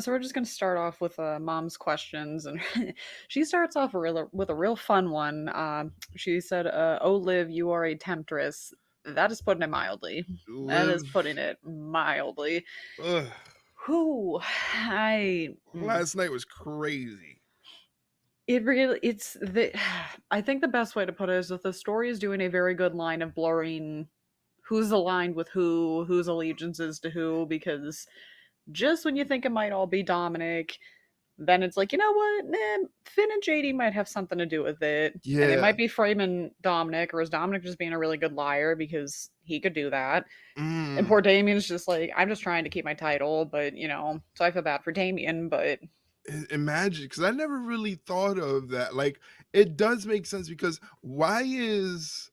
So we're just gonna start off with mom's questions, and she starts off with a real fun one. She said, "Oh, Liv, you are a temptress." That is putting it mildly. That is Live. putting it mildly. Ugh. Who I Last night was crazy. it really it's the I think the best way to put it is that the story is doing a very good line of blurring who's aligned with who, whose allegiances to who, because just when you think it might all be Dominik, then it's like, you know what? Finn and JD might have something to do with it. And they Yeah. might be framing Dominic, or is Dominic just being a really good liar because he could do that? And Mm. poor Damien's just like, I'm just trying to keep my title, but, so I feel bad for Damien, but Imagine, because I never really thought of that. Like, it does make sense because why is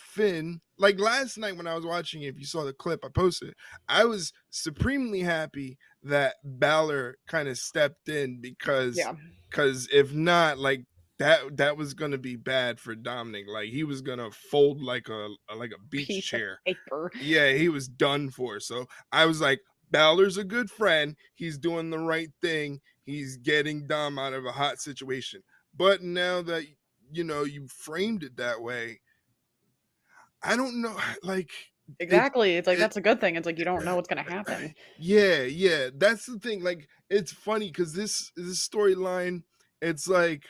Finn, like last night when I was watching it, if you saw the clip I posted, I was supremely happy that Balor kind of stepped in because yeah, if not, like that was gonna be bad for Dominic. Like he was gonna fold like a beach piece of chair. paper. Yeah, he was done for. So I was like, Balor's a good friend. He's doing the right thing. He's getting Dom out of a hot situation. But now that you framed it that way, I don't know. Like it's Exactly. It's like, it, that's a good thing. It's like, you don't know what's going to happen. yeah, yeah. That's the thing. Like it's funny because this storyline, it's like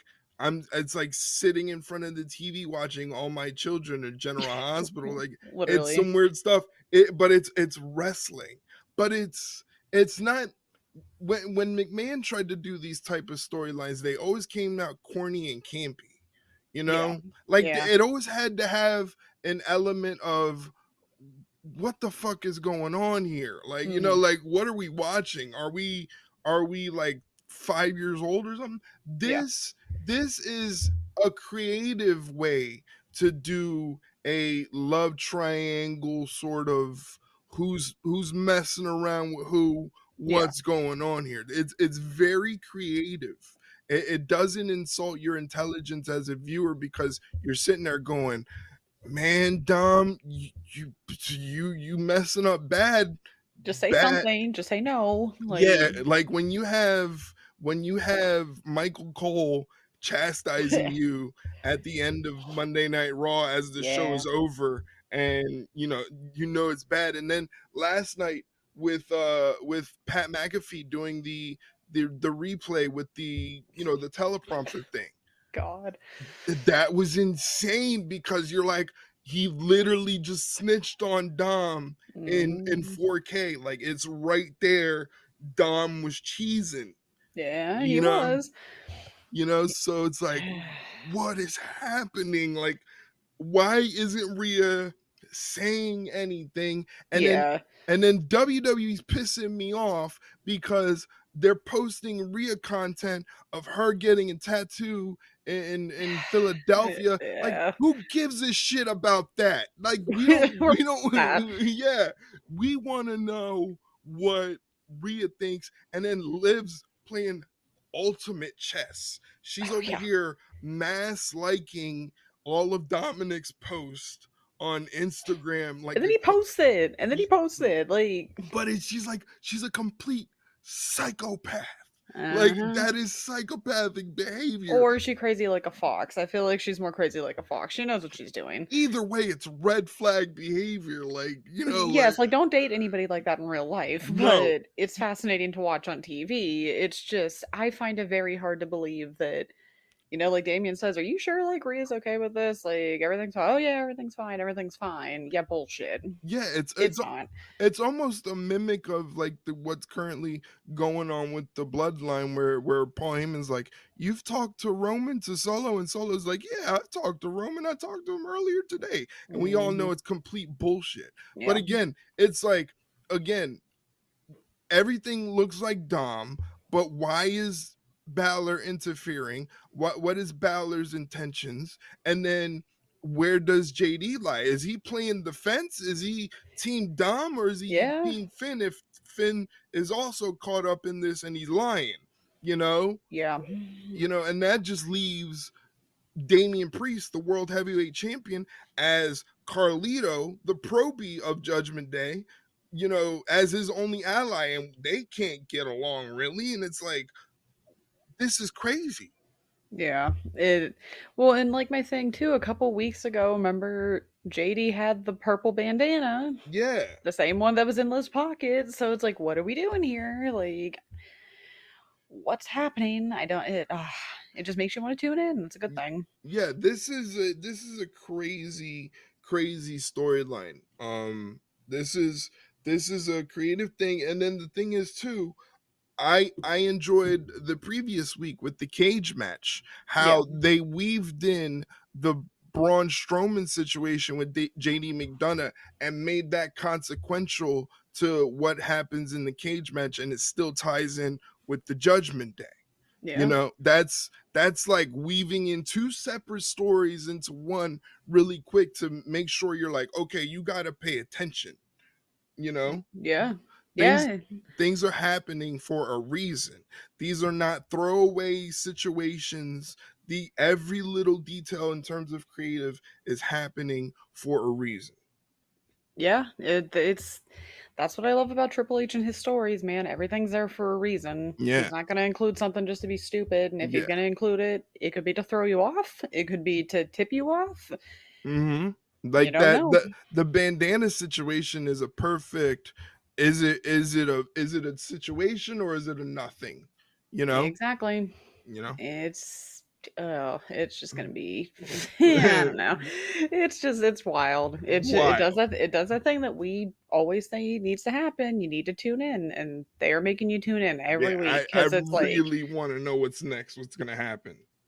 it's like sitting in front of the TV watching All My Children or General Hospital. Like it's Literally. some weird stuff. But it's wrestling. But it's not. When McMahon tried to do these type of storylines, they always came out corny and campy. You Yeah. know, like Yeah. it always had to have an element of what the fuck is going on here? Like, Hmm. like what are we watching? Are we like 5 years old or something? Yeah. This is a creative way to do a love triangle sort of who's messing around with who, Yeah. what's going on here. It's very creative. It doesn't insult your intelligence as a viewer because you're sitting there going, man, Dom, you messing up bad, Just say bad. something. Just say no. Yeah, Like, like when you have Michael Cole chastising you at the end of Monday Night Raw as the show yeah. is over, and it's bad. And then last night with Pat McAfee doing the replay with the teleprompter thing, God. that was insane because you're like, he literally just snitched on Dom in Mhm. 4K. Like it's right there. Dom was cheesing, Yeah, he you know, was. so it's like, what is happening? Like, why isn't Rhea saying anything? And then Yeah. WWE's pissing me off because they're posting Rhea content of her getting a tattoo in Philadelphia. Like, Yeah. who gives a shit about that? Like, we don't We're we that. don't yeah. We want to know what Rhea thinks, and then Liv's playing ultimate chess. She's Oh, over yeah. here mass liking all of Dominic's posts on Instagram, And like then he posted. And then he posted. Like, but she's a complete psychopath. Like uh-huh. that is psychopathic behavior. Or is she crazy like a fox? I feel like she's more crazy like a fox. She knows what she's doing. Either way, it's red flag behavior. Like like Yes, like, don't date anybody like that in real life, no, but it's fascinating to watch on TV. It's just, I find it very hard to believe that, like Damien says, are you sure like Rhea's okay with this? Like, everything's fine. Oh, yeah, everything's fine. Everything's fine. Yeah, bullshit. yeah, It's not. it's almost a mimic of like what's currently going on with the bloodline, where Paul Heyman's like, you've talked to Roman, to Solo, and Solo's like, yeah, I talked to Roman, I talked to him earlier today, and we all know Mhm. it's complete bullshit. But Yeah. again, it's like, again, everything looks like Dom, but why is Balor interfering? What is Balor's intentions? And then where does JD lie? Is he playing the fence? Is he team Dom or is he Yeah. team Finn if Finn is also caught up in this and he's lying? You know? Yeah. And that just leaves Damian Priest, the world heavyweight champion, as Carlito, the probie of Judgment Day, as his only ally, and they can't get along really. And it's like, this is crazy. Yeah. It well, and like my thing too, a couple weeks ago, remember JD had the purple bandana, Yeah. the same one that was in Liz's pocket. So it's like, what are we doing here? Like, what's happening? I don't. It just makes you want to tune in. It's a good thing. Yeah, this is a crazy, crazy storyline. This is a creative thing. And then the thing is too, I enjoyed the previous week with the cage match, Yeah. how they weaved in the Braun Strowman situation with JD McDonough and made that consequential to what happens in the cage match, and it still ties in with the Judgment Day. Yeah. That's like weaving in two separate stories into one really quick to make sure you're like, okay, you got to pay attention. You know, Yeah. things Yeah. things are happening for a reason. These are not throwaway situations. The every little detail in terms of creative is happening for a reason. Yeah. It's that's what I love about Triple H and his stories, man. Everything's there for a reason. Yeah. He's not going to include something just to be stupid, and if he's Yeah. going to include it, it could be to throw you off. It could be to tip you off. Mhm. You Like don't that know. the bandana situation is a perfect, is it a situation or is it a nothing? You know? Exactly. You know? It's it's just gonna be I don't know. It's wild. Wild. It does that thing that we always say needs to happen. You need to tune in, and they are making you tune in Yeah, every week I because it's like really want to know what's next, what's gonna happen.